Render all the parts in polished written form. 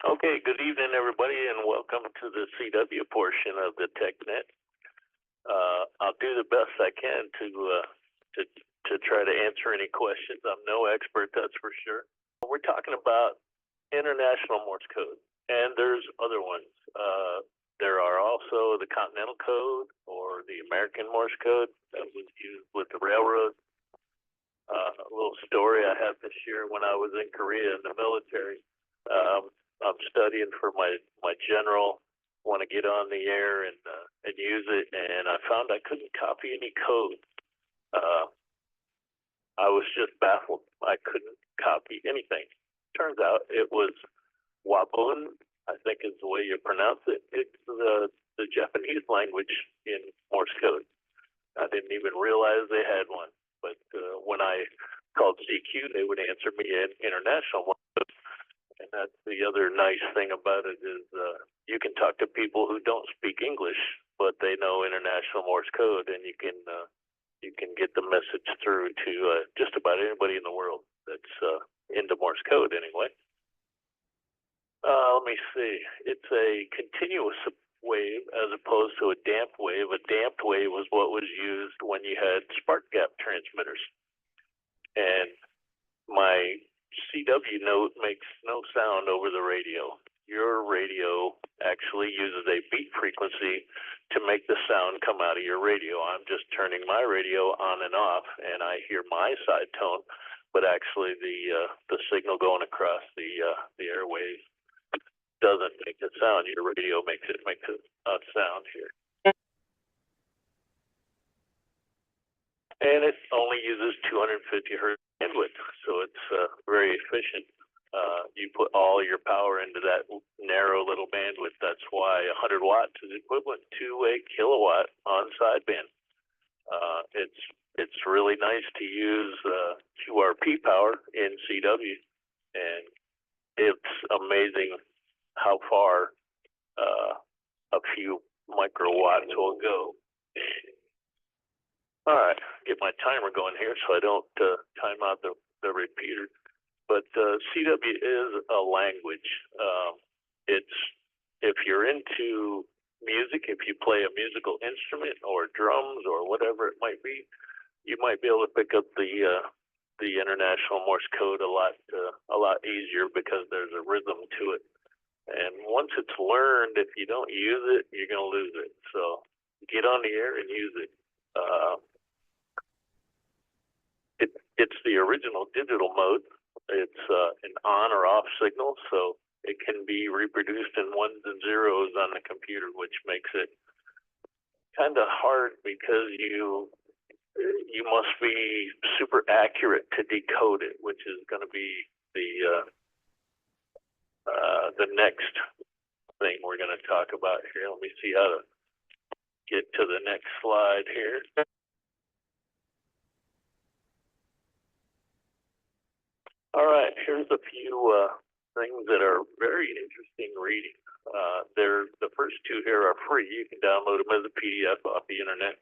Okay, good evening, everybody, and welcome to the CW portion of the Tech Net. I'll do the best I can to try to answer any questions. I'm no expert, that's for sure. We're talking about international Morse code, and there's other ones. There are also the Continental Code or the American Morse code that was used with the railroad. A little story I had this year when I was in Korea in the military. I'm studying for my general, want to get on the air and use it, and I found I couldn't copy any code. I was just baffled. I couldn't copy anything. Turns out it was Wabun, I think is the way you pronounce it. It's the Japanese language in Morse code. I didn't even realize they had one. But when I called CQ, they would answer me in international Morse code. And that's the other nice thing about it is you can talk to people who don't speak English, but they know international Morse code, and you can get the message through to just about anybody in the world that's into Morse code anyway. Let me see. It's a continuous wave as opposed to a damped wave. A damped wave was what was used when you had spark gap transmitters. And my CW note makes no sound over the radio. Your radio actually uses a beat frequency to make the sound come out of your radio. I'm just turning my radio on and off, and I hear my side tone, but actually the signal going across the airwaves doesn't make a sound. Your radio makes a sound here. And it only uses 250 hertz bandwidth, so it's very efficient. You put all your power into that narrow little bandwidth. That's why 100 watts is equivalent to a kilowatt on sideband. It's really nice to use QRP power in CW, and it's amazing how far a few microwatts will go. All right, get my timer going here so I don't time out the repeater. But CW is a language. If you're into music, if you play a musical instrument or drums or whatever it might be, you might be able to pick up the international Morse code a lot easier because there's a rhythm to it. And once it's learned, if you don't use it, you're going to lose it. So get on the air and use it. It's the original digital mode. It's an on or off signal, so it can be reproduced in ones and zeros on the computer, which makes it kind of hard because you must be super accurate to decode it, which is going to be the next thing we're going to talk about here. Let me see how to get to the next slide here. All right, here's a few things that are very interesting reading. The first two here are free. You can download them as a PDF off the internet.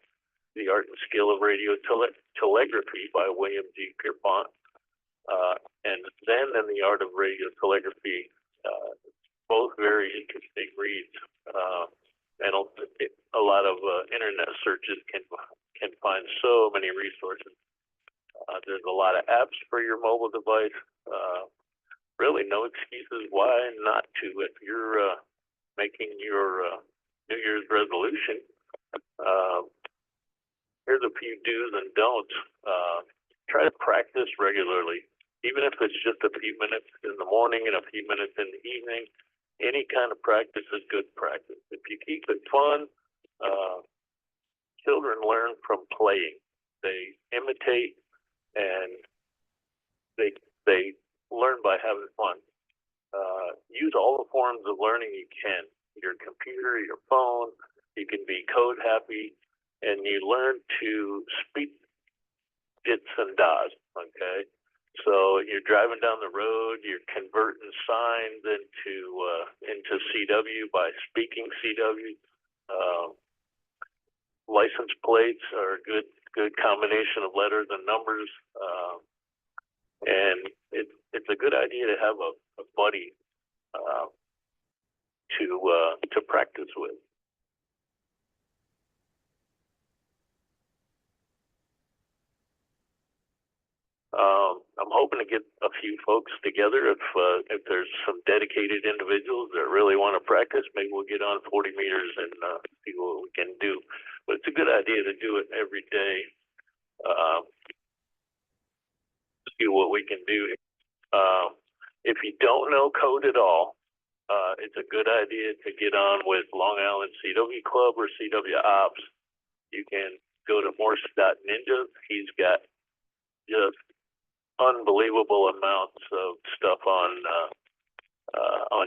The Art and Skill of Radio Telegraphy by William G. Pierpont. And Zen and the Art of Radio Telegraphy, both very interesting reads. And a lot of internet searches can find so many resources. There's a lot of apps for your mobile device. Really no excuses why not to. If you're making your New Year's resolution, here's a few do's and don'ts. Try to practice regularly, even if it's just a few minutes in the morning and a few minutes in the evening. Any kind of practice is good practice. If you keep it fun, children learn from playing. They imitate, and they learn by having fun. Use all the forms of learning you can. Your computer, your phone. You can be code happy, and you learn to speak dits and dots. Okay, so you're driving down the road. You're converting signs into CW by speaking CW. License plates are a good combination of letters and numbers, and it's a good idea to have a buddy to practice with. I'm hoping to get a few folks together. If there's some dedicated individuals that really want to practice, maybe we'll get on 40 meters and see what we can do. But it's a good idea to do it every day. See what we can do. If you don't know code at all, it's a good idea to get on with Long Island CW Club or CW Ops. You can go to Morse.Ninja. He's got just unbelievable amounts of stuff on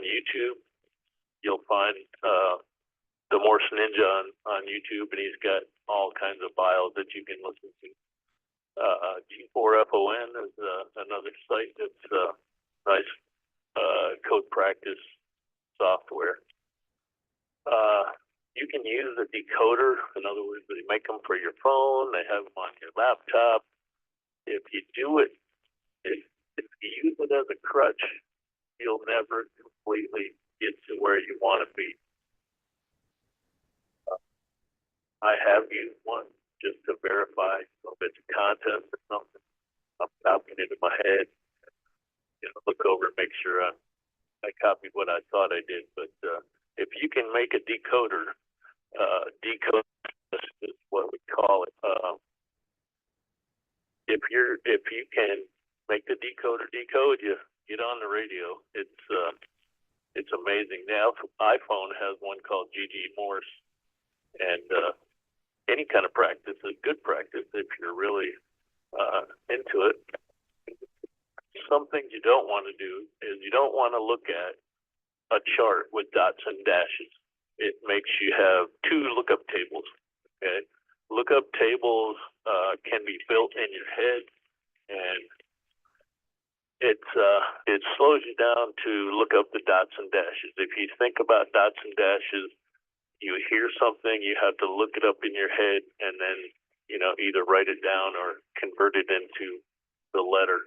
YouTube. You'll find the Morse Ninja on YouTube, and he's got all kinds of bios that you can listen to. G4FON is another site that's nice code practice software. You can use a decoder. In other words, they make them for your phone. They have them on your laptop. If you do it, if you use it as a crutch, you'll never completely get to where you want to be. I have used one just to verify if it's content or something. I'm copying it in my head. Look over and make sure I copied what I thought I did. But if you can make a decoder, decode is what we call it. If you can make the decoder decode, you get on the radio. It's amazing. Now iPhone has one called GG Morse, and any kind of practice is good practice if you're really into it. Some things you don't want to do is you don't want to look at a chart with dots and dashes. It makes you have two lookup tables. Okay, lookup tables can be built in your head, and it slows you down to look up the dots and dashes. If you think about dots and dashes, you hear something, you have to look it up in your head, and then either write it down or convert it into the letter.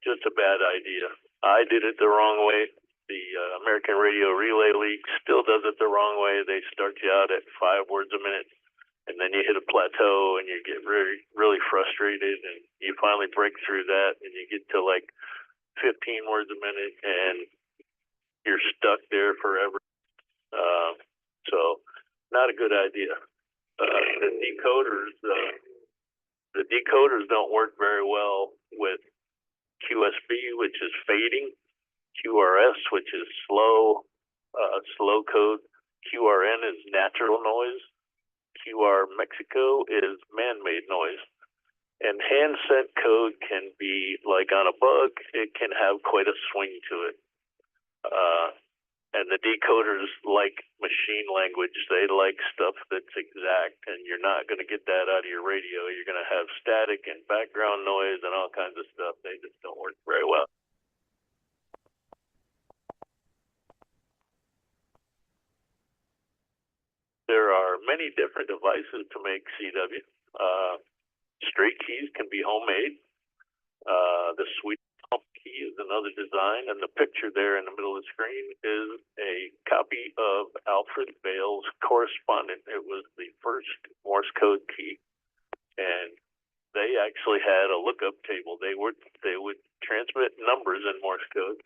Just a bad idea. I did it the wrong way. The American Radio Relay League still does it the wrong way. They start you out at 5 words a minute, and then you hit a plateau, and you get really, really frustrated, and you finally break through that, and you get to like 15 words a minute, and you're stuck there forever. So not a good idea. The decoders don't work very well with QSB, which is fading, QRS, which is slow code, QRN is natural noise, QR Mexico is man-made noise. And handset code can be like on a bug, it can have quite a swing to it. And the decoders like machine language. They like stuff that's exact, and you're not going to get that out of your radio. You're going to have static and background noise and all kinds of stuff. They just don't work very well. There are many different devices to make CW. Straight keys can be homemade. The sweet pump key is another design, and the picture there in the middle of the screen is a copy of Alfred Vail's correspondent. It was the first Morse code key, and they actually had a lookup table. They would transmit numbers in Morse code,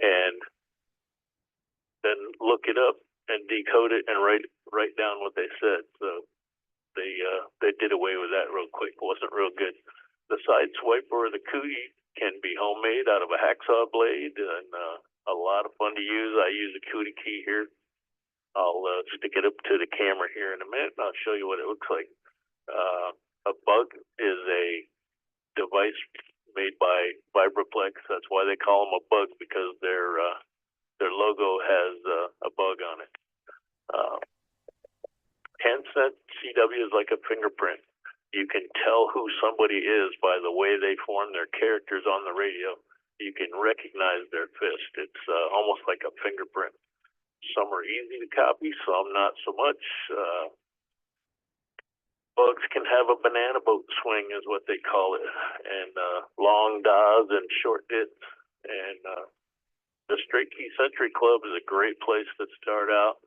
and then look it up and decode it and write down what they said. So they did away with that real quick. It wasn't real good. The side swiper or the cootie can be homemade out of a hacksaw blade, and a lot of fun to use. I use a cootie key here. I'll stick it up to the camera here in a minute, and I'll show you what it looks like. A bug is a device made by Vibraplex. That's why they call them a bug, because their logo has a bug on it. Handset CW is like a fingerprint. You can tell who somebody is by the way they form their characters on the radio. You can recognize their fist. It's almost like a fingerprint. Some are easy to copy, some not so much. Bugs can have a banana boat swing is what they call it, and long DAs and short dits. And The Straight Key Century Club is a great place to start out.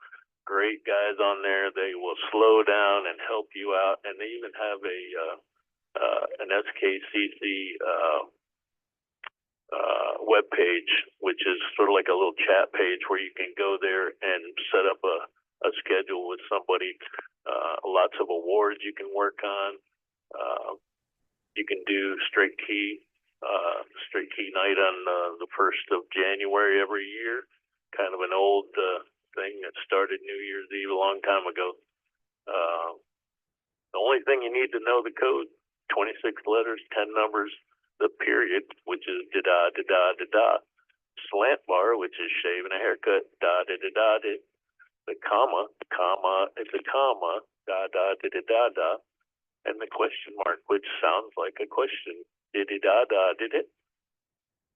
Great guys on there. They will slow down and help you out, and they even have an SKCC web page, which is sort of like a little chat page where you can go there and set up a schedule with somebody. Lots of awards you can work on. You can do Straight Key night on the 1st of January every year. Kind of an old thing that started New Year's Eve a long time ago. The only thing you need to know the code, 26 letters, 10 numbers, the period, which is da da da da da, slant bar, which is shaving a haircut, da da da da da, the comma, it's a comma, da da da da da da, and the question mark, which sounds like a question, did it da da did it?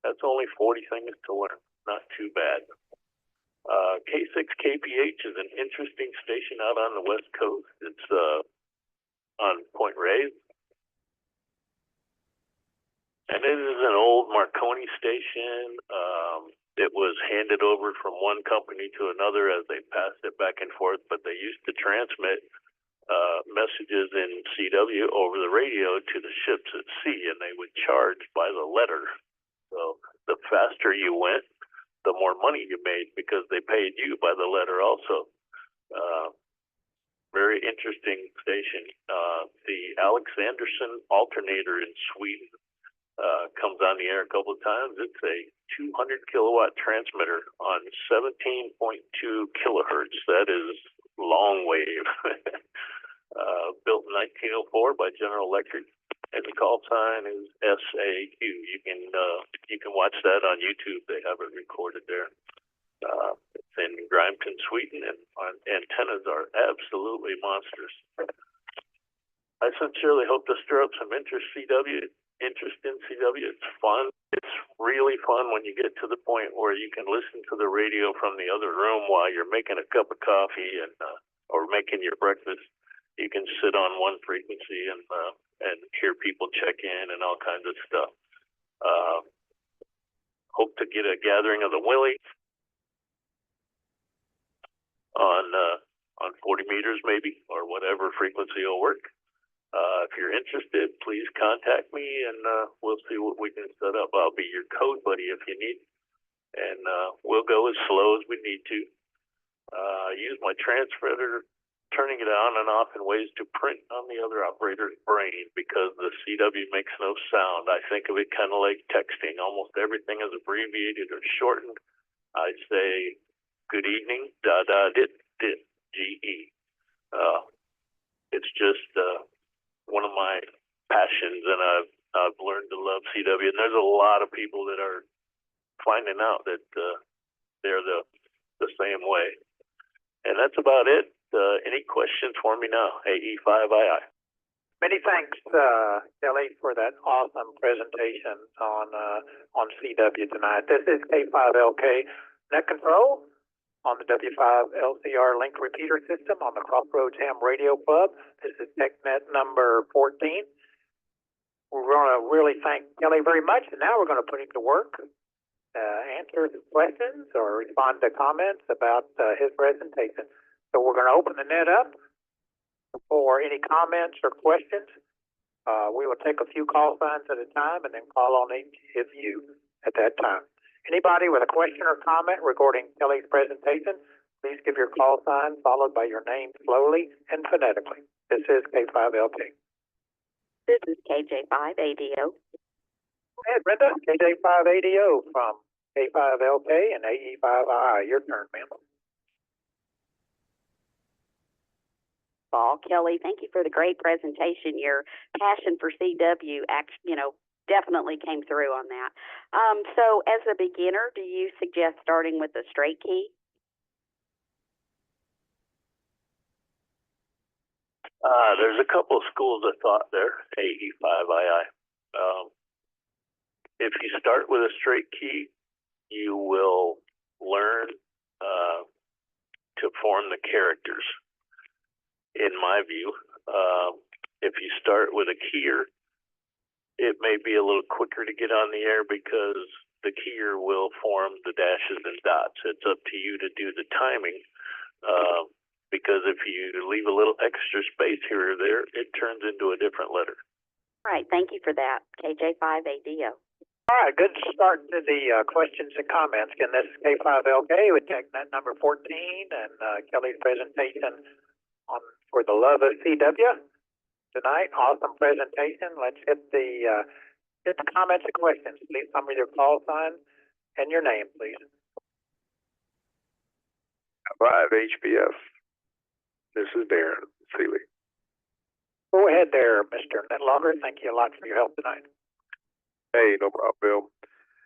That's only 40 things to learn. Not too bad. K6KPH is an interesting station out on the West Coast. It's on Point Reyes. And it is an old Marconi station. It was handed over from one company to another as they passed it back and forth, but they used to transmit messages in CW over the radio to the ships at sea, and they would charge by the letter. So the faster you went, the more money you made because they paid you by the letter also. Very interesting station. The Alex Anderson alternator in Sweden comes on the air a couple of times. It's a 200 kilowatt transmitter on 17.2 kilohertz. That is long wave. Built in 1904 by General Electric, and the call sign is SAQ. You can watch that on YouTube. They have it recorded there. It's in Grimeton, Sweden, and antennas are absolutely monsters. I sincerely hope to stir up some interest in CW. It's fun. It's really fun when you get to the point where you can listen to the radio from the other room while you're making a cup of coffee and or making your breakfast. You can sit on one frequency and hear people check in and all kinds of stuff. Hope to get a gathering of the Willie on 40 meters maybe, or whatever frequency will work. If you're interested, please contact me and we'll see what we can set up. I'll be your code buddy if you need, and we'll go as slow as we need to. Use my transmitter, turning it on and off in ways to print on the other operator's brain because the CW makes no sound. I think of it kind of like texting. Almost everything is abbreviated or shortened. I say, good evening, da-da-dit, G-E. It's just one of my passions, and I've learned to love CW. And there's a lot of people that are finding out that they're the same way. And that's about it. Any questions for me now? AE5II. Many thanks, Kelly, for that awesome presentation on CW tonight. This is K5LK Net Control on the W5LCR linked repeater system on the Crossroads Ham Radio Club. This is Tech Net number 14. We're going to really thank Kelly very much, and now we're going to put him to work, answer questions or respond to comments about his presentation. So we're going to open the net up for any comments or questions. We will take a few call signs at a time and then call on each of you at that time. Anybody with a question or comment regarding Kelly's presentation, please give your call sign followed by your name slowly and phonetically. This is K5LK. This is KJ5ADO. Hey, Brenda, KJ5ADO from K5LK and AE5II. Your turn, ma'am. Kelly, thank you for the great presentation. Your passion for CW, definitely came through on that. So as a beginner, do you suggest starting with the straight key? There's a couple of schools of thought there, AE5II. If you start with a straight key, you will learn to form the characters. In my view, if you start with a keyer, it may be a little quicker to get on the air because the keyer will form the dashes and dots. It's up to you to do the timing, because if you leave a little extra space here or there, it turns into a different letter. All right, thank you for that, KJ5ADO. All right, good start to the questions and comments. Again, this is K5LK with Tech Net number 14 and Kelly's presentation on for the love of CW tonight. Awesome presentation. Let's hit the comments and questions. Please come with your call sign and your name, please. 5 HBF. This is Darren Seeley. Go ahead there, Mr. Netlonger. Thank you a lot for your help tonight. Hey, no problem, Bill.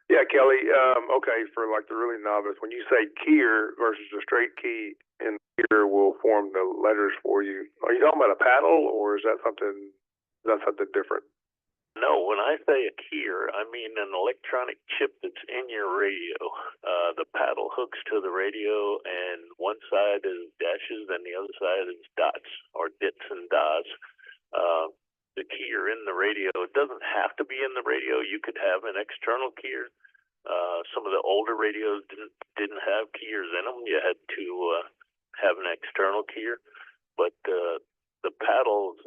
Yeah, Kelly, okay, for like the really novice, when you say keyer versus a straight key, and keyer will form the letters for you, are you talking about a paddle, or is that something different? No, when I say a keyer, I mean an electronic chip that's in your radio. The paddle hooks to the radio, and one side is dashes, and the other side is dots, or dits and dots. The keyer in the radio, it doesn't have to be in the radio. You could have an external keyer. Some of the older radios didn't have keyers in them. You had to have an external keyer. But the paddles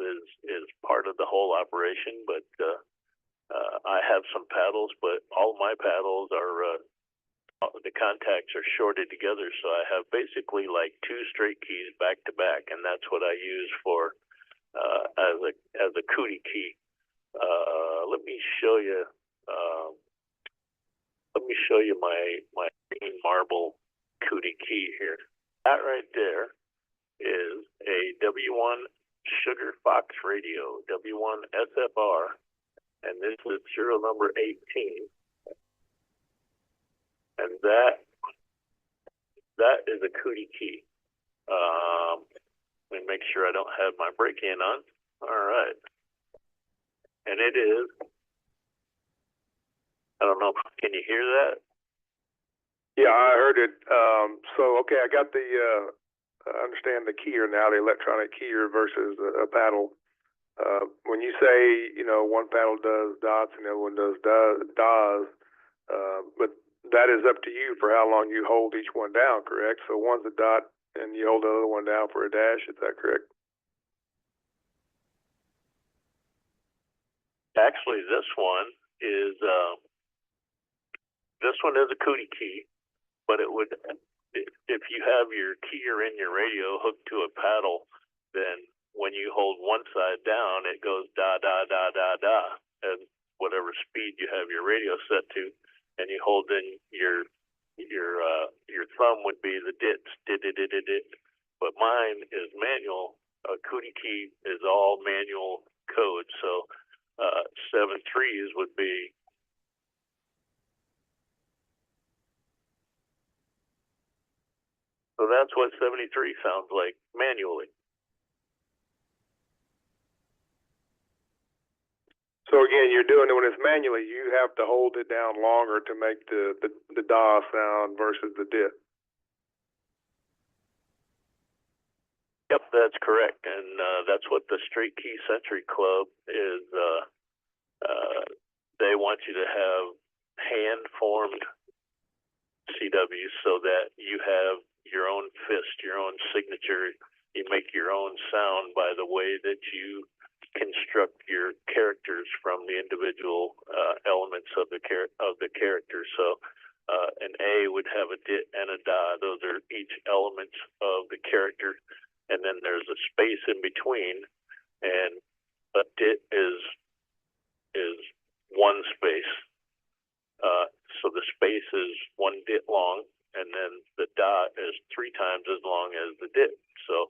is part of the whole operation. But I have some paddles, but all my paddles are the contacts are shorted together. So I have basically like two straight keys back to back, and that's what I use for as a cootie key. Let me show you. Let me show you my green marble cootie key here. That right there is a W1 Sugar Fox radio, W1 SFR, and this is serial number 18. And that is a cootie key. Let me make sure I don't have my break-in on. All right. And it is, I don't know, can you hear that? Yeah, I heard it. So, okay, I got I understand the keyer now, the electronic keyer versus a paddle. When you say, one paddle does dots and the other one does DAs, but that is up to you for how long you hold each one down, correct? So one's a dot and you hold the other one down for a dash, is that correct? Actually, this one is a cootie key, but it would, if you have your keyer in your radio hooked to a paddle, then when you hold one side down, it goes da da da da da at whatever speed you have your radio set to, and you hold in your thumb would be the dits, dit. But mine is manual. A cootie key is all manual code. So 7 3s would be. So that's what 73 sounds like manually. So again, you're doing it when it's manually. You have to hold it down longer to make the DA sound versus the dit. Yep, that's correct, and that's what the Straight Key Century Club is. They want you to have hand-formed CWs so that you have your own fist, your own signature. You make your own sound by the way that you construct your characters from the individual elements of the character. So an A would have a dit and a da. Those are each elements of the character, and then there's a space in between, and a dit is one space. So the space is one dit long, and then the da is 3 times as long as the dit. So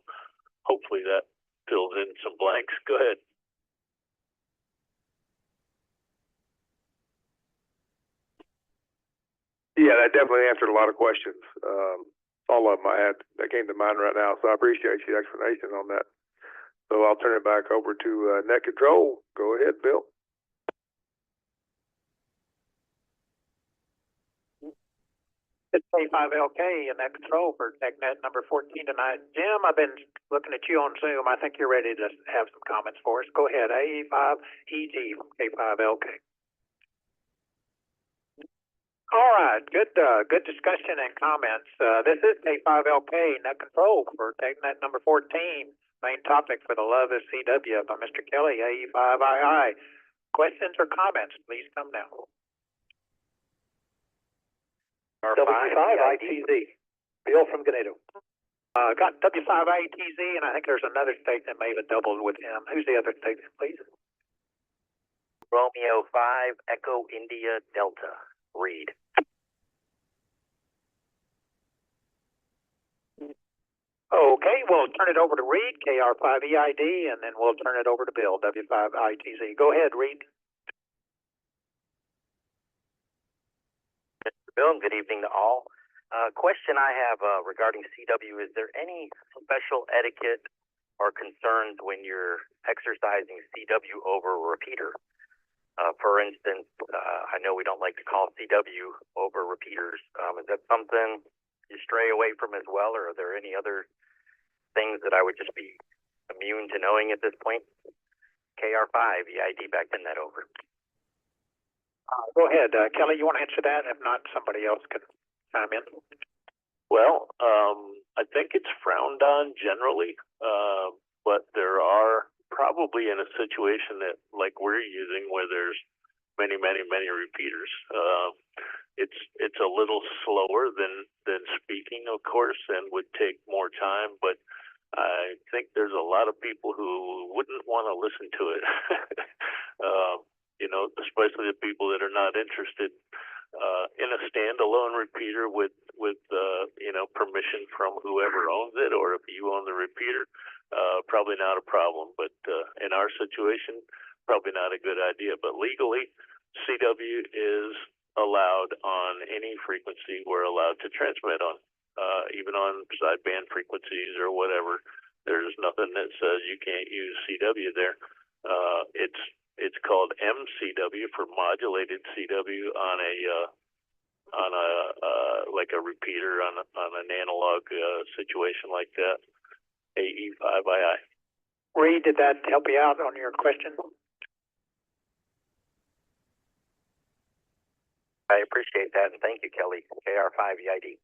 hopefully that fills in some blanks. Go ahead. Yeah, that definitely answered a lot of questions. All of them I had that came to mind right now. So I appreciate your explanation on that. So I'll turn it back over to Net Control. Go ahead, Bill. It's K5LK and Net Control for Tech Net number 14 tonight. Jim, I've been looking at you on Zoom. I think you're ready to have some comments for us. Go ahead, AE5EG from K5LK. right, good discussion and comments. This is K5LK Net Control for Tech Net number 14. Main topic for the Love is CW by Mr. Kelly, AE5II. Questions or comments, please come now. W5ITZ, Bill from Ganado. Got W5ITZ, and I think there's another state that may have doubled with him. Who's the other state, please? Romeo 5, Echo India Delta, Reed. Okay, we'll turn it over to Reed, KR5EID, and then we'll turn it over to Bill, W5ITZ. Go ahead, Reed. Mr. Bill, good evening to all. Question I have regarding CW, is there any special etiquette or concerns when you're exercising CW over a repeater? For instance, I know we don't like to call CW over repeaters. Is that something you stray away from as well, or are there any other things that I would just be immune to knowing at this point? KR5, EID, back in that over. Go ahead, Kelly, you want to answer that? If not, somebody else could chime in. Well, I think it's frowned on generally, but there are probably in a situation that like we're using where there's many repeaters. It's a little slower than speaking, of course, and would take more time, but I think there's a lot of people who wouldn't want to listen to it. Especially the people that are not interested in a standalone repeater with permission from whoever owns it, or if you own the repeater, probably not a problem. But in our situation, probably not a good idea. But legally, CW is allowed on any frequency we're allowed to transmit on, even on sideband frequencies or whatever. There's nothing that says you can't use CW there. It's called MCW for modulated CW on a like a repeater on an analog situation like that. AE5II. Reed, did that help you out on your question? I appreciate that, and thank you, Kelly. KR5EID.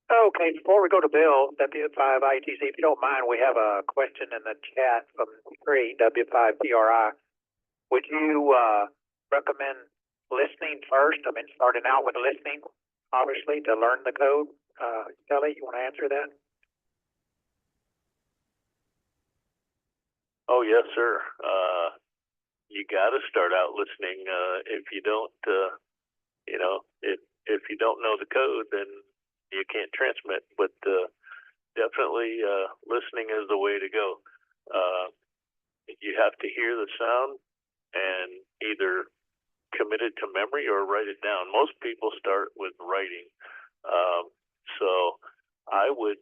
Okay, before we go to Bill, W5ITZ, if you don't mind, we have a question in the chat from W5PRI. Would you recommend listening first? I mean, starting out with listening, obviously, to learn the code. Kelly, you want to answer that? Oh, yes, sir. You got to start out listening. If you don't, if you don't know the code, then you can't transmit. But definitely, listening is the way to go. You have to hear the sound and either commit it to memory or write it down. Most people start with writing. So I would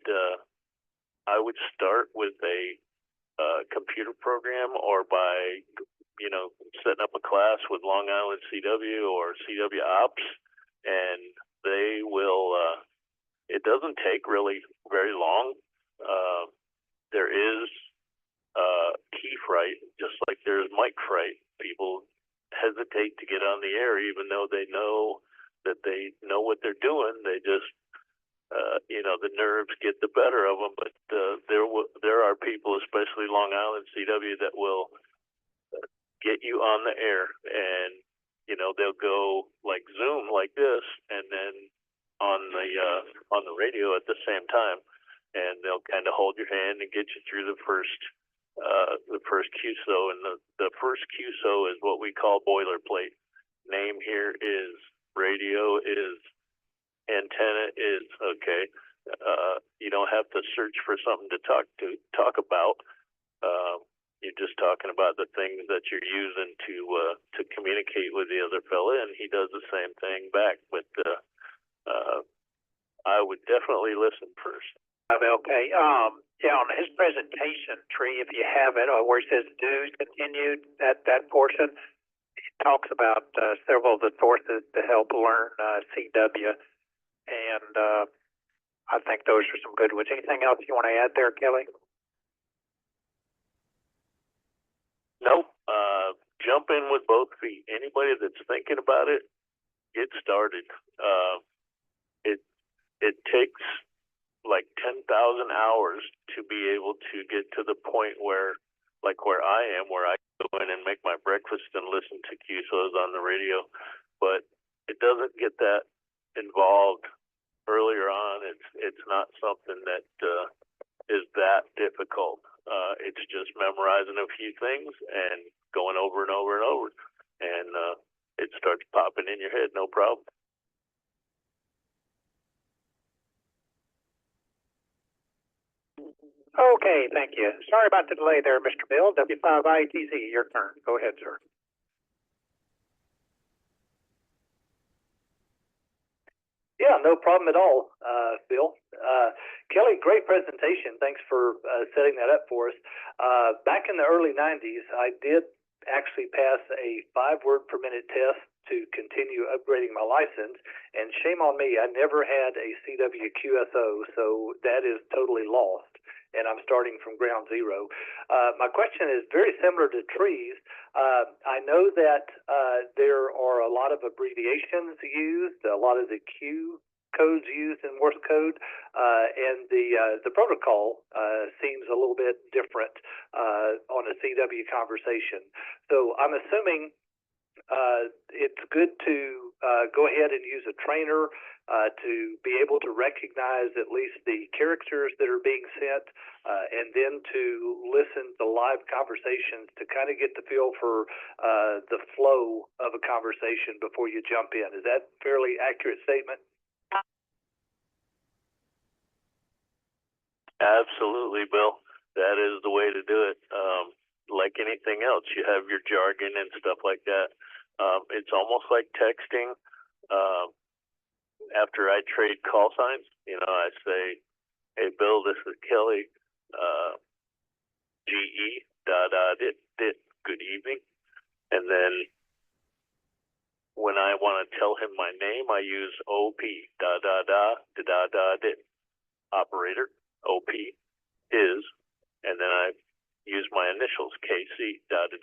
start with a computer program, or by setting up a class with Long Island CW or CW Ops, and they will. It doesn't take really very long. There is key fright, just like there's mic fright. People hesitate to get on the air, even though they know that they know what they're doing. They just the nerves get the better of them. But there are people, especially Long Island CW, that will get you on the air, and they'll go like Zoom like this, and then on the radio at the same time, and they'll kind of hold your hand and get you through the first QSO, and the first QSO is what we call boilerplate. Name here is, radio is, antenna is. Okay. You don't have to search for something to talk about. You're just talking about the things that you're using to communicate with the other fella, and he does the same thing back. But I would definitely listen first. Okay. Yeah, on his presentation tree, if you have it, where it says dues continued, that portion, it talks about several of the sources to help learn CW, and I think those are some good ones. Anything else you want to add there, Kelly? Nope. jump in with both feet. Anybody that's thinking about it, get started. It takes like 10,000 hours to be able to get to the point where, like where I am, where I go in and make my breakfast and listen to QSOs on the radio. But it doesn't get that involved earlier on. It's not something that is that difficult. It's just memorizing a few things and going over and over and over, and it starts popping in your head, no problem. Okay, thank you. Sorry about the delay there, Mr. Bill. W5ITZ, your turn. Go ahead, sir. Yeah, no problem at all, Bill. Kelly, great presentation. Thanks for setting that up for us. Back in the early 90s, I did actually pass a 5-word per minute test to continue upgrading my license, and shame on me, I never had a CW QSO, so that is totally lost, and I'm starting from ground zero. My question is very similar to trees. I know that there are a lot of abbreviations used, a lot of the Q codes used in Morse code, and the protocol seems a little bit different on a CW conversation. So I'm assuming it's good to go ahead and use a trainer to be able to recognize at least the characters that are being sent, and then to listen to live conversations to kind of get the feel for the flow of a conversation before you jump in. Is that a fairly accurate statement? Absolutely, Bill. That is the way to do it. Like anything else, you have your jargon and stuff like that. It's almost like texting. After I trade call signs, I say, "Hey, Bill, this is Kelly. GE, dit, good evening." And then when I want to tell him my name, I use OP, dit. Operator, OP is, and then I use my initials, KC, dit.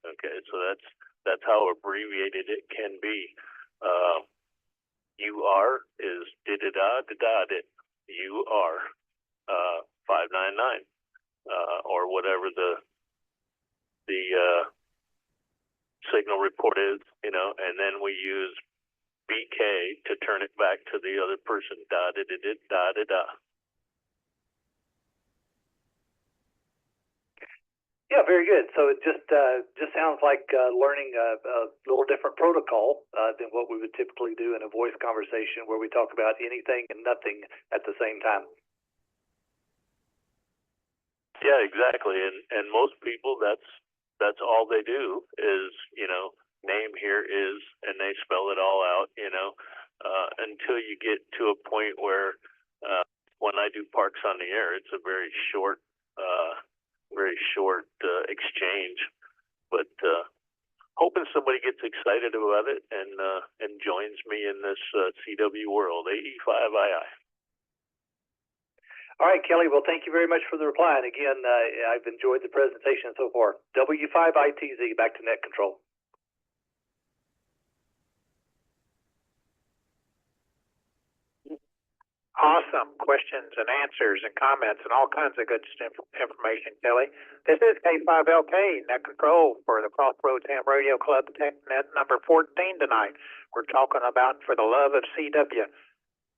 Okay, so that's how abbreviated it can be. UR is dit. UR 599, or whatever the signal report is, and then we use BK to turn it back to the other person. Da. Yeah, very good. So it just sounds like learning a little different protocol than what we would typically do in a voice conversation where we talk about anything and nothing at the same time. Yeah, exactly. And most people, that's all they do is, name here is, and they spell it all out, until you get to a point where when I do Parks on the Air, it's a very short exchange, but hoping somebody gets excited about it and joins me in this CW world. AE5II. All right, Kelly. Well, thank you very much for the reply. And again, I've enjoyed the presentation so far. W5ITZ, back to net control. Awesome questions and answers and comments and all kinds of good information, Kelly. This is K5LK, Net Control for the Crossroads Ham Radio Club Tech Net number 14 tonight. We're talking about For the Love of CW.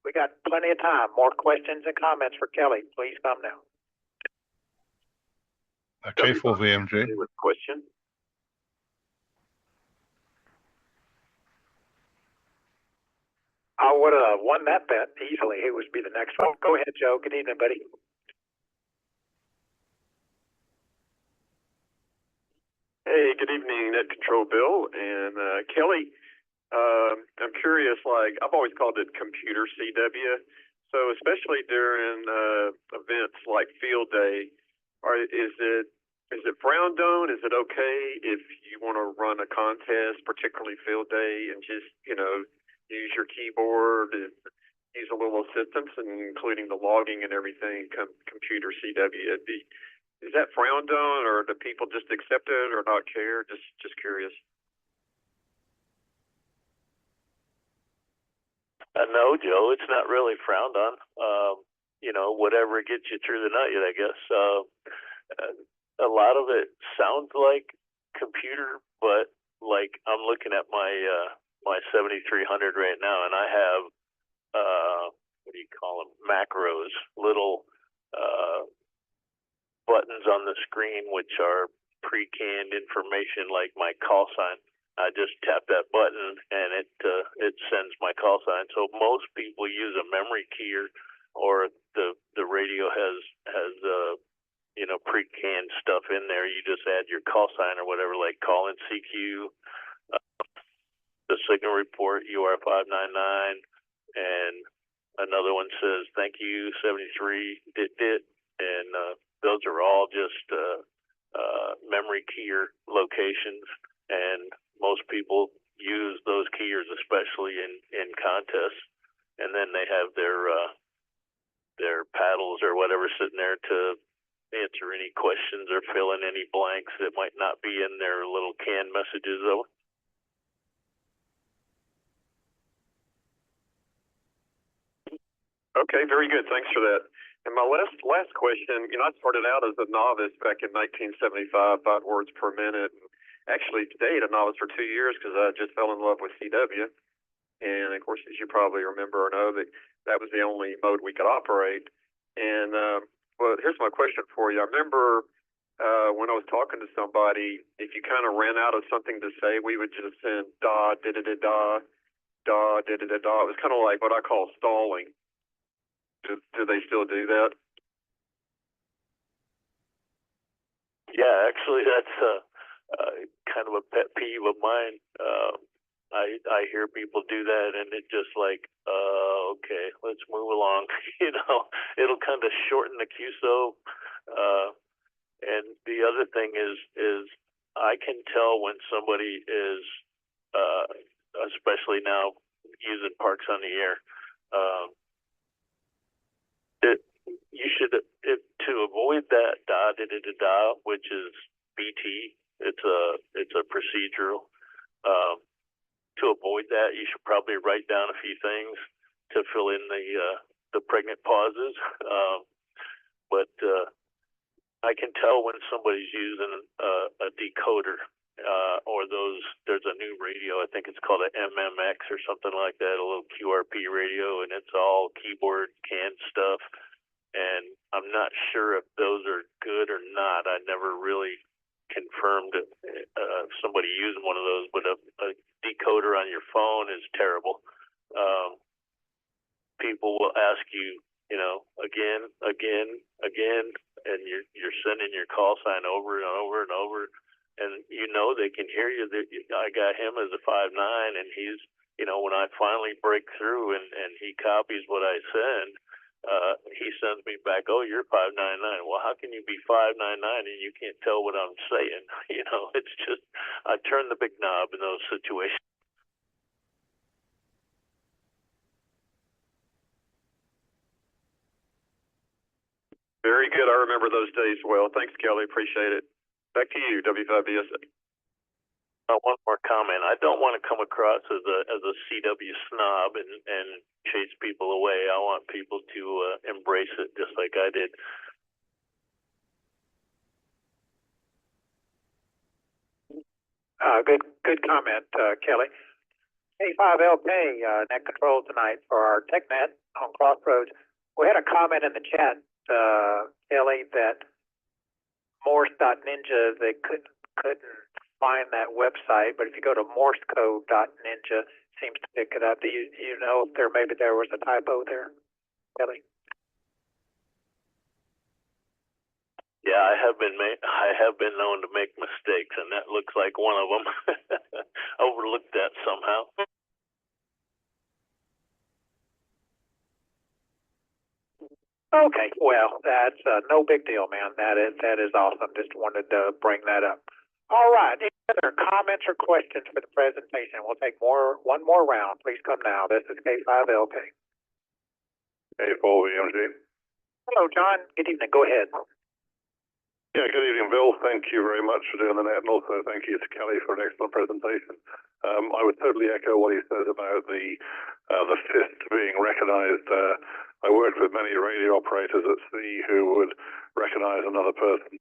We got plenty of time. More questions and comments for Kelly. Please come now. K4VMG. With question. I would have won that bet easily. It would be the next one. Go ahead, Joe. Good evening, buddy. Hey, good evening, Net Control Bill and Kelly. I'm curious, I've always called it computer CW. So especially during events like Field Day, is it frowned on? Is it okay if you want to run a contest, particularly Field Day, and just use your keyboard and use a little assistance, and including the logging and everything, computer CW? It'd be is that frowned on, or do people just accept it or not care? Just curious. No, Joe, it's not really frowned on. You know, whatever gets you through the night, I guess. A lot of it sounds like computer, but like I'm looking at my 7300 right now, and I have what do you call them? Macros, little buttons on the screen which are pre-canned information like my call sign. I just tap that button and it sends my call sign. So most people use a memory keyer, or the radio has you know, pre-canned stuff in there. You just add your call sign or whatever, like call in CQ, the signal report UR599, and another one says thank you 73 dit, and those are all just memory keyer locations, and most people use those keyers, especially in contests, and then they have their paddles or whatever sitting there to answer any questions or fill in any blanks that might not be in their little canned messages though. Okay, very good. Thanks for that. And my last question, you know, I started out as a novice back in 1975, 5 words per minute. Actually, stayed a novice for 2 years because I just fell in love with CW. And of course, as you probably remember or know, that was the only mode we could operate. And well, here's my question for you. I remember when I was talking to somebody, if you kind of ran out of something to say, we would just send da da da da da da da da da da. It was kind of like what I call stalling. Do they still do that? Yeah, actually, that's kind of a pet peeve of mine. I hear people do that, and it just like, okay, let's move along. You know, it'll kind of shorten the QSO. And the other thing is I can tell when somebody is, especially now using Parks on the Air. You should, to avoid that da da da da da, which is BT. It's a procedural. To avoid that, you should probably write down a few things to fill in the pregnant pauses. But I can tell when somebody's using a decoder, or there's a new radio, I think it's called an MMX or something like that, a little QRP radio, and it's all keyboard canned stuff. And I'm not sure if those are good or not. I never really confirmed somebody using one of those, but a decoder on your phone is terrible. People will ask you, you know, again, and you're sending your call sign over and over and over, and you know they can hear you. I got him as a 5'9", and he's, you know, when I finally break through and he copies what I send. He sends me back, oh, you're 599. Well, how can you be 599 and you can't tell what I'm saying? You know, it's just, I turn the big knob in those situations. Very good. I remember those days well. Thanks, Kelly. Appreciate it. Back to you, W5BSA. One more comment. I don't want to come across as a CW snob and chase people away. I want people to embrace it just like I did. Good comment, Kelly. K5LK, net control tonight for our Tech Net on Crossroads. We had a comment in the chat, Kelly, that Morse.Ninja, they couldn't find that website, but if you go to morsecode.ninja, seems to pick it up. Do you know if there was a typo there, Kelly? Yeah, I have been known to make mistakes, and that looks like one of them. Overlooked that somehow. Okay, well, that's no big deal, man. That is awesome. Just wanted to bring that up. All right. Any other comments or questions for the presentation? We'll take one more round. Please come now. This is K5LK. K4VMG. Hello, John. Good evening. Go ahead. Yeah, good evening, Bill. Thank you very much for doing the net, and also thank you to Kelly for an excellent presentation. I would totally echo what he said about the fist being recognized. I worked with many radio operators at sea who would recognize another person's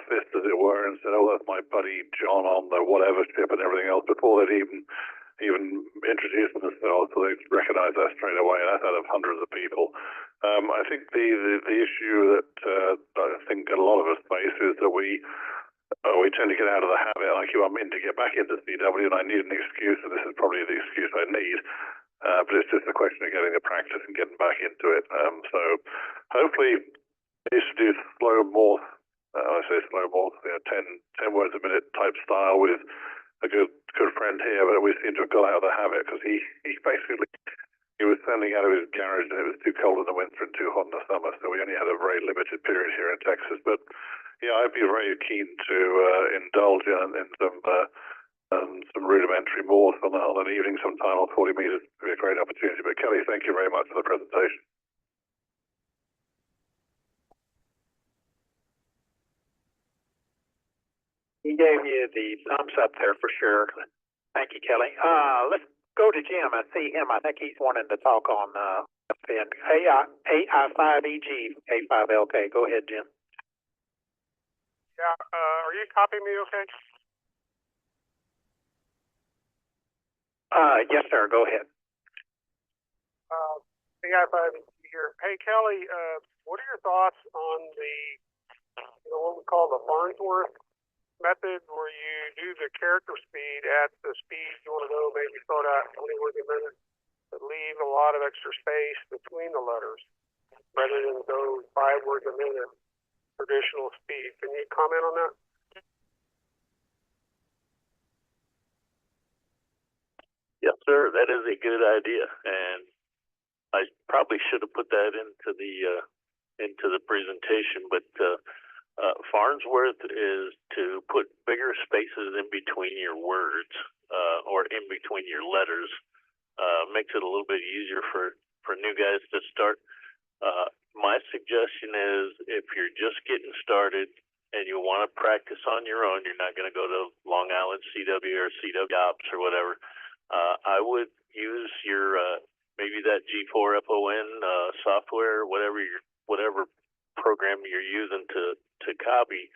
fist, as it were, and said, "Oh, that's my buddy John on the whatever ship," and everything else before they'd even introduce themselves, so they'd recognize that straight away. And that's out of hundreds of people. I think the issue that I think a lot of us face is that we tend to get out of the habit. Like you, I'm in to get back into CW, and I need an excuse, and this is probably the excuse I need. But it's just a question of getting the practice and getting back into it. So hopefully, I used to do slow morph. I say slow morph, 10 words a minute type style with a good friend here, but we seem to have got out of the habit because he basically. He was standing out of his garage and it was too cold in the winter and too hot in the summer, so we only had a very limited period here in Texas. But yeah, I'd be very keen to indulge in some rudimentary morphs on an evening sometime on 40 meters. It would be a great opportunity. But Kelly, thank you very much for the presentation. He gave you the thumbs up there for sure. Thank you, Kelly. Let's go to Jim. I see him. I think he's wanting to talk on AI5EG, K5LK. Go ahead, Jim. Yeah, are you copying me okay? Yes, sir. Go ahead. AI5EG here. Hey, Kelly, what are your thoughts on what we call the Farnsworth method, where you do the character speed at the speed you want to go, maybe start out 20 words a minute, but leave a lot of extra space between the letters, rather than go 5 words a minute, traditional speed. Can you comment on that? Yes, sir. That is a good idea, and I probably should have put that into the presentation, but Farnsworth is to put bigger spaces in between your words, or in between your letters. Makes it a little bit easier for new guys to start. My suggestion is, if you're just getting started and you want to practice on your own, you're not going to go to Long Island CW or CW Ops or whatever. I would use your maybe that G4FON software, whatever program you're using to copy.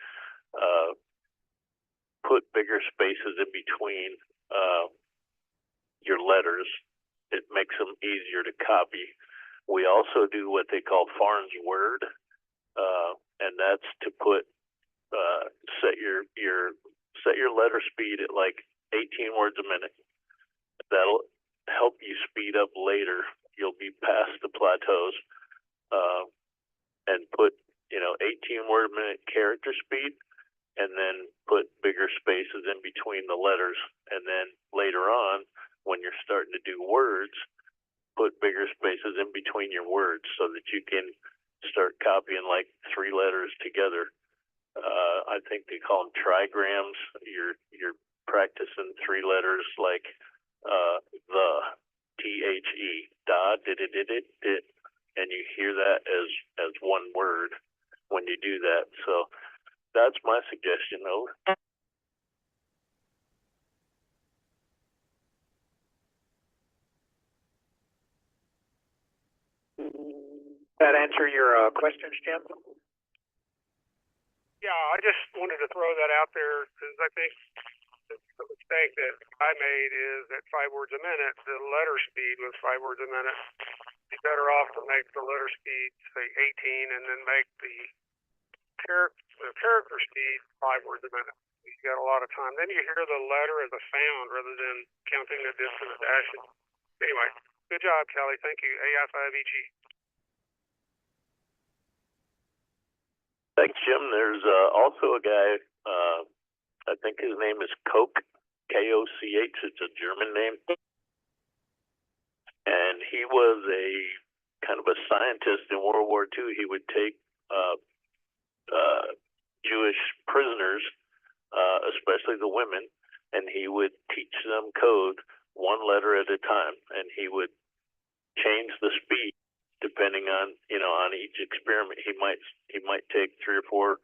Put bigger spaces in between your letters. It makes them easier to copy. We also do what they call Farnsworth, and that's to put set your letter speed at like 18 words a minute. That'll help you speed up later. You'll be past the plateaus, and put 18 word a minute character speed, and then put bigger spaces in between the letters. And then later on, when you're starting to do words, put bigger spaces in between your words so that you can start copying like 3 letters together. I think they call them trigrams. You're practicing 3 letters like the THE, da, did, and you hear that as one word when you do that. So that's my suggestion. Over. That answer your questions, Jim? Yeah, I just wanted to throw that out there because I think the mistake that I made is at 5 words a minute, the letter speed was 5 words a minute. Be better off to make the letter speed, say 18, and then make the character speed 5 words a minute. You got a lot of time. Then you hear the letter as a sound rather than counting the distance dashes. Anyway, good job, Kelly. Thank you. AI5EG. Thanks, Jim. There's also a guy, I think his name is Koch, K-O-C-H. It's a German name. And he was a kind of a scientist in World War II. He would take Jewish prisoners, especially the women, and he would teach them code 1 letter at a time. And he would change the speed depending on on each experiment. He might take 3 or 4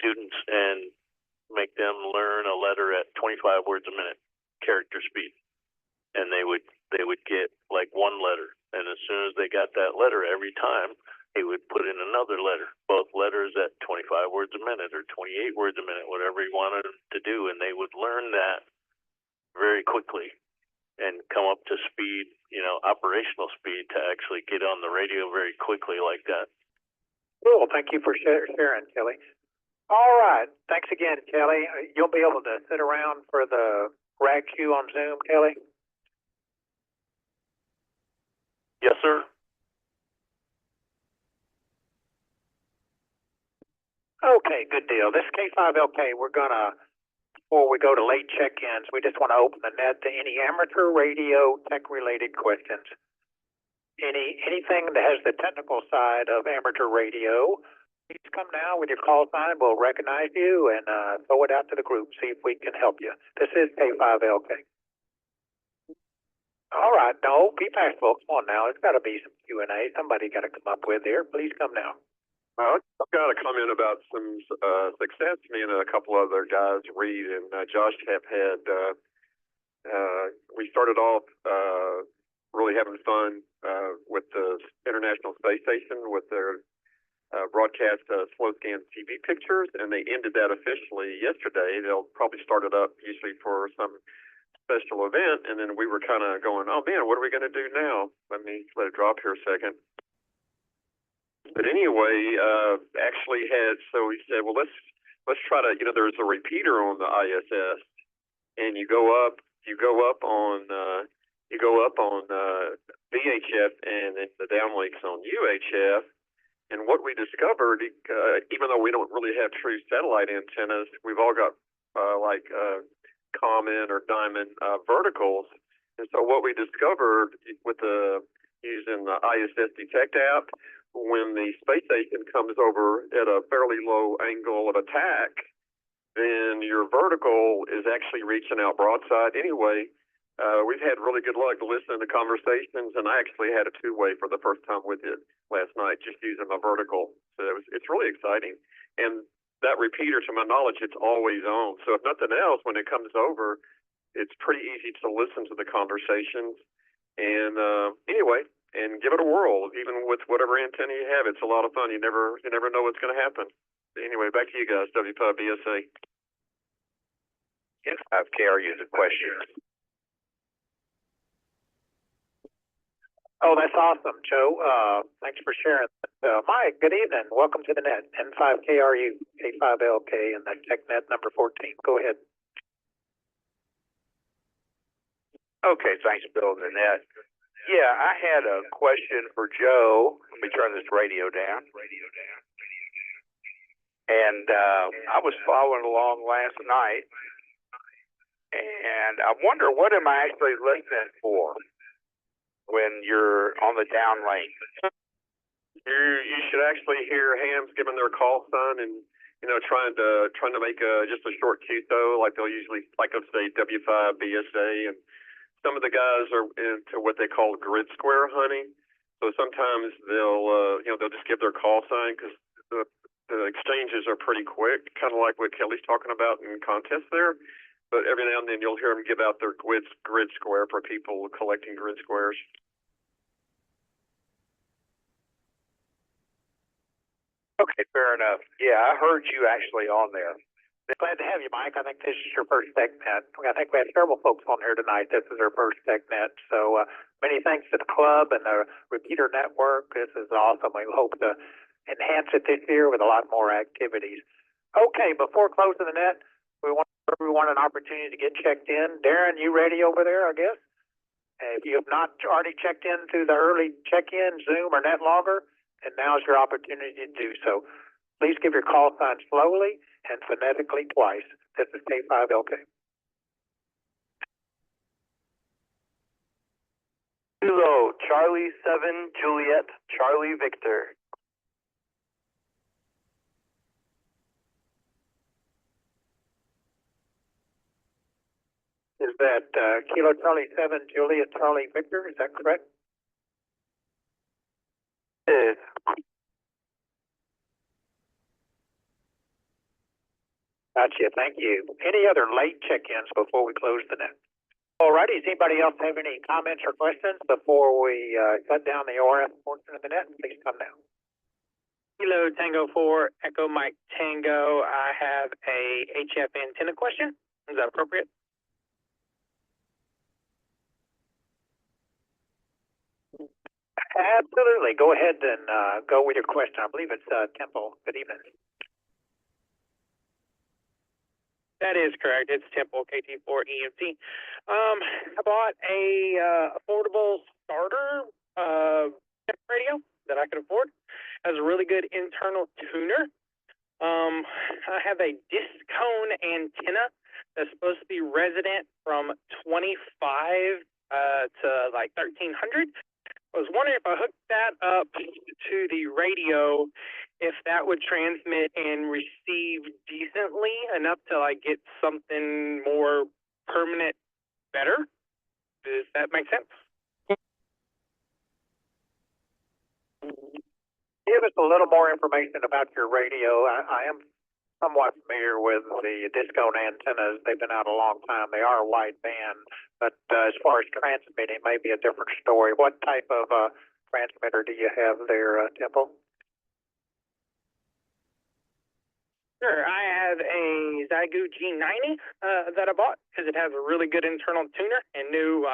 students and make them learn a letter at 25 words a minute, character speed. And they would get like one letter. And as soon as they got that letter, every time they would put in another letter, both letters at 25 words a minute or 28 words a minute, whatever he wanted them to do. And they would learn that very quickly and come up to speed, operational speed to actually get on the radio very quickly like that. Cool. Thank you for sharing, Kelly. All right. Thanks again, Kelly. You'll be able to sit around for the RAG-Q on Zoom, Kelly? Yes, sir. Okay, good deal. This K5LK, before we go to late check-ins, we just want to open the net to any amateur radio tech-related questions. Anything that has the technical side of amateur radio, please come now with your call sign. We'll recognize you and throw it out to the group, see if we can help you. This is K5LK. All right, no, be bashful. Come on now. It's got to be some Q&A. Somebody got to come up with here. Please come now. I've got a comment about some success me and a couple other guys, Reed and Josh, have had. We started off really having fun with the International Space Station with their broadcast slow scan TV pictures, and they ended that officially yesterday. They'll probably start it up usually for some special event, and then we were kind of going, oh man, what are we going to do now? Let me let it drop here a second. But anyway, actually so we said, well, let's try to, there's a repeater on the ISS, and you go up on VHF, and then the downlink's on UHF. And what we discovered, even though we don't really have true satellite antennas, we've all got common or diamond verticals. And so what we discovered with using the ISS Detect app, when the space station comes over at a fairly low angle of attack, then your vertical is actually reaching out broadside anyway. We've had really good luck listening to conversations, and I actually had a two-way for the first time with it last night, just using my vertical. So it's really exciting. And that repeater, to my knowledge, it's always on. So if nothing else, when it comes over, it's pretty easy to listen to the conversations. And anyway, and give it a whirl. Even with whatever antenna you have, it's a lot of fun. You never know what's going to happen. Anyway, back to you guys, W5 BSA. Yes, I have KRU as a question. Oh, that's awesome, Joe. Thanks for sharing. Mike, good evening. Welcome to the net. N5KRU, K5LK, and the Tech Net number 14. Go ahead. Okay, thanks, Bill and the net. Yeah, I had a question for Joe. Let me turn this radio down. And I was following along last night, and I wonder, what am I actually listening for when you're on the downlink? You should actually hear hams giving their call sign and trying to make just a short QSO, like they'll say W5 BSA, and some of the guys are into what they call grid square hunting. So sometimes they'll just give their call sign because the exchanges are pretty quick, kind of like what Kelly's talking about in contests there. But every now and then you'll hear them give out their grid square for people collecting grid squares. Okay, fair enough. Yeah, I heard you actually on there. Glad to have you, Mike. I think this is your first Tech Net. I think we have several folks on here tonight. This is our first Tech Net. So many thanks to the club and the repeater network. This is awesome. We hope to enhance it this year with a lot more activities. Okay, before closing the net, we want everyone an opportunity to get checked in. Darren, you ready over there, I guess? If you have not already checked in through the early check-in, Zoom or NetLogger, and now is your opportunity to do so. Please give your call sign slowly and phonetically twice. This is K5LK. Hello, Charlie 7, Juliet, Charlie Victor. Is that Kilo Charlie 7, Juliet Charlie Victor? Is that correct? Yes. Gotcha, thank you. Any other late check-ins before we close the net? Alrighty, does anybody else have any comments or questions before we shut down the RF portion of the net? Please come down. Kilo Tango 4, Echo Mike Tango. I have a HF antenna question. Is that appropriate? Absolutely. Go ahead and go with your question. I believe it's Temple. Good evening. That is correct. It's Temple KT4 EMT. I bought a affordable starter radio that I could afford. It has a really good internal tuner. I have a disc cone antenna that's supposed to be resident from 25 to like 1300. I was wondering if I hooked that up to the radio, if that would transmit and receive decently enough to like get something more permanent better. Does that make sense? Give us a little more information about your radio. I am somewhat familiar with the discone antennas. They've been out a long time. They are wide band, but as far as transmitting, maybe a different story. What type of transmitter do you have there, Temple? Sure. I have a Zygu G90 that I bought because it has a really good internal tuner and knew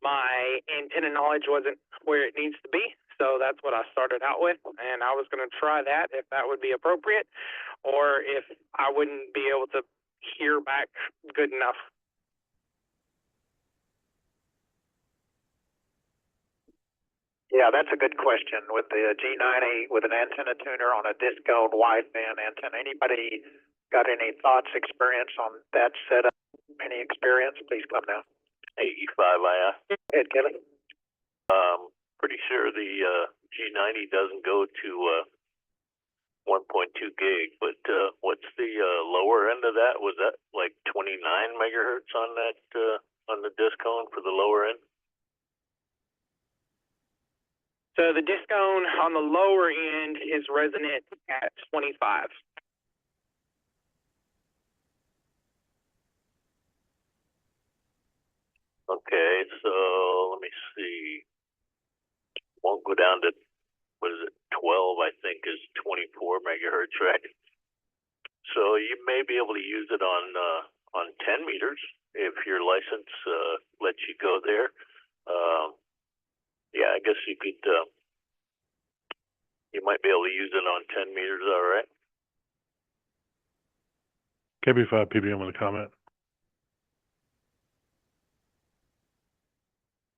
my antenna knowledge wasn't where it needs to be. So that's what I started out with, and I was going to try that if that would be appropriate, or if I wouldn't be able to hear back good enough. Yeah, that's a good question. With the G90 with an antenna tuner on a discone wideband antenna, anybody got any thoughts, experience on that setup? Any experience? Please come down. 85, I asked. Go ahead, Kelly. Pretty sure the G90 doesn't go to 1.2 gig, but what's the lower end of that? Was that like 29 megahertz on that on the discone for the lower end? So the discone on the lower end is resonant at 25. Okay, so let me see. Won't go down to, what is it, 12, I think, is 24 megahertz, right? So you may be able to use it on 10 meters if your license lets you go there. Yeah, I guess you could, you might be able to use it on 10 meters, all right? KB5 PBM with a comment.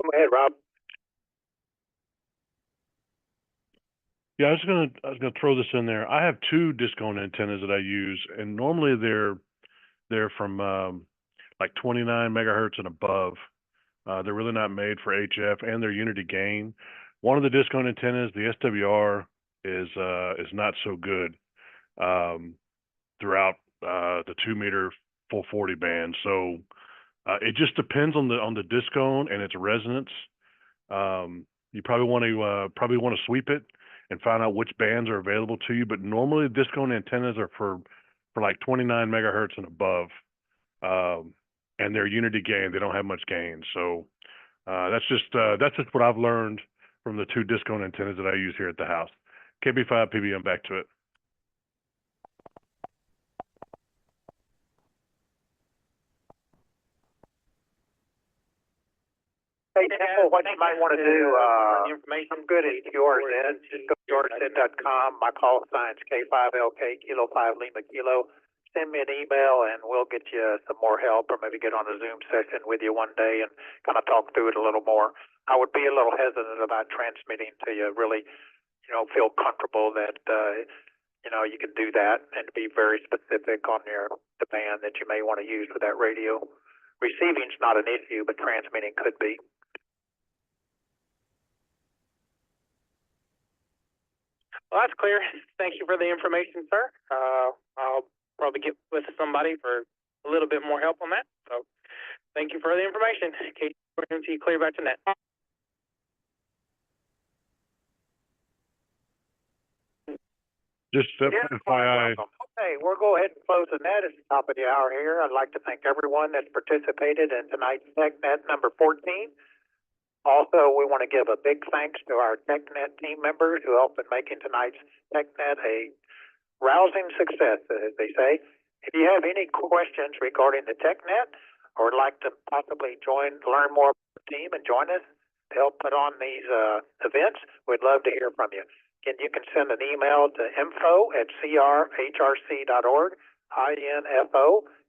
Go ahead, Rob. Yeah, I was gonna throw this in there. I have two discone antennas that I use, and normally they're from like 29 megahertz and above. They're really not made for HF, and they're unity gain. One of the discone antennas, the SWR, is not so good throughout the 2 meter full 40 band. So it just depends on the discone and its resonance. You probably want to sweep it and find out which bands are available to you. But normally discone antennas are for like 29 megahertz and above. And they're unity gain. They don't have much gain. So that's just what I've learned from the two discone antennas that I use here at the house. KB5 PBM, back to it. Hey, Temple, what you might want to do, I'm good at YourSend. Just go to YourSend.com. My call sign's K5LK, Kilo 5 Lima Kilo. Send me an email and we'll get you some more help, or maybe get on a Zoom session with you one day and kind of talk through it a little more. I would be a little hesitant about transmitting to you, really, feel comfortable that, you can do that, and be very specific on the band that you may want to use for that radio. Receiving's not an issue, but transmitting could be. Well, that's clear. Thank you for the information, sir. I'll probably get with somebody for a little bit more help on that. So thank you for the information. KT4MT, clear back to net. Just FYI. Okay, we'll go ahead and close the the net. It's the top of the hour here. I'd like to thank everyone that participated in tonight's Tech Net number 14. Also, we want to give a big thanks to our Tech Net team members who helped in making tonight's Tech Net a rousing success, as they say. If you have any questions regarding the Tech Net or would like to possibly learn more about the team and join us to help put on these events, we'd love to hear from you. Again, you can send an email to info@crhrc.org,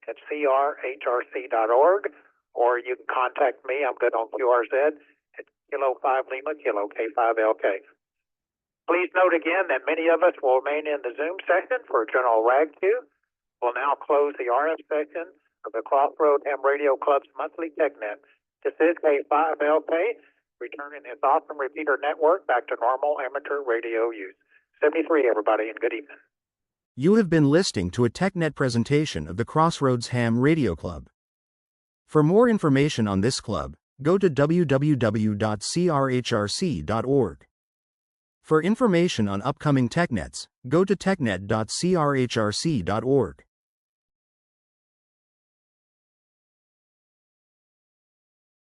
info@crhrc.org, or you can contact me. I'm good on QRZ at Kilo 5 Lima, Kilo K5LK. Please note again that many of us will remain in the Zoom session for a general rag queue. We'll now close the RF section of the Crossroad Ham Radio Club's monthly TechNet. This is K5LK, returning its awesome repeater network back to normal amateur radio use. 73, everybody, and good evening. You have been listening to a TechNet presentation of the Crossroads Ham Radio Club. For more information on this club, go to www.crhrc.org. For information on upcoming TechNets, go to technet.crhrc.org.